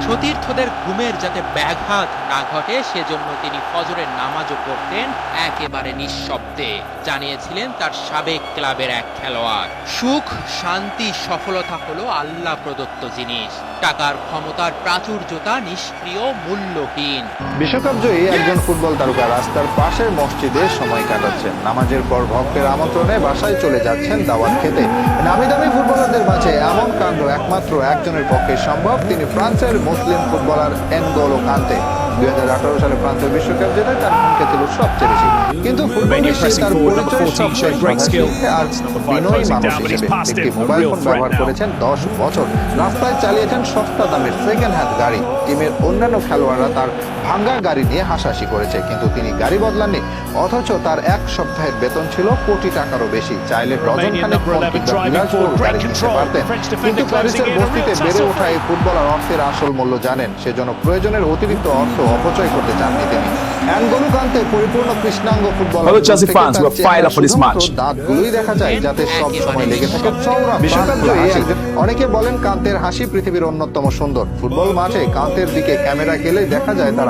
সতীর্থদের ঘুমের যাতে ব্যাঘাত না ঘটে সেজন্য তিনি ফজরের নামাজও পড়তেন একেবারে নিঃশব্দে, জানিয়েছিলেন তার সাবেক ক্লাবের এক খেলোয়াড়। সুখ, শান্তি, সফলতা হলো আল্লাহ প্রদত্ত জিনিস। টাকার ক্ষমতার প্রাচুর্যতা নিষ্ক্রিয়, মূল্যহীন। বিশ্বকাপ জয়ী একজন ফুটবল তারকা রাস্তার পাশের মসজিদে সময় কাটাচ্ছেন। নামাজের পর ভক্তের আমন্ত্রণে বাসায় চলে যাচ্ছেন দাওয়াত খেতে। নামি দামি ফুটবলারদের মাঝে এমন কাণ্ড একমাত্র একজনের পক্ষে সম্ভব, তিনি ফ্রান্সের মুসলিম ফুটবলার এনগোলো কান্তে। 2018 সালে ফ্রান্সের বিশ্বকাপ জেতায় তার ভূমিকা ছিল সবচেয়ে বেশি, কিন্তু ফুটবল বিশ্বে তার পরিচয় সবচেয়ে সাধারণ আর বিনয়ী মানুষ হিসেবে। একটি মোবাইল ফোন ব্যবহার করেছেন 10 বছর, রাস্তায় চালিয়েছেন সস্তা দামের সেকেন্ড হ্যান্ড গাড়ি। টিমের অন্যান্য খেলোয়াড়রা তার ভাঙ্গা গাড়ি নিয়ে হাসাহাসি করেছে, কিন্তু তিনি গাড়ি বদলাননি। অথচ তার এক সপ্তাহের বেতন ছিল কোটি টাকারও বেশি। চাইলে ডজন খানেক গাড়ি কিনতে পারতেন, কিন্তু প্যারিসের বস্তিতে বেড়ে ওঠা এই ফুটবলার অর্থের আসল মূল্য জানেন, সেজন্য প্রয়োজনের অতিরিক্ত অর্থ অপচয় করতে চাননি তিনি। এনগোলো কান্তে পরিপূর্ণ কৃষ্ণাঙ্গ ফুটবলার। দাঁতগুলোই দেখা যায় যাতে সব সময় লেগে থাকে চওড়া বিশ্বকাপ জয়ী। অনেকে বলেন কান্তের হাসি পৃথিবীর অন্যতম সুন্দর। ফুটবল মাঠে কান্তের দিকে ক্যামেরা গেলে দেখা যায় তার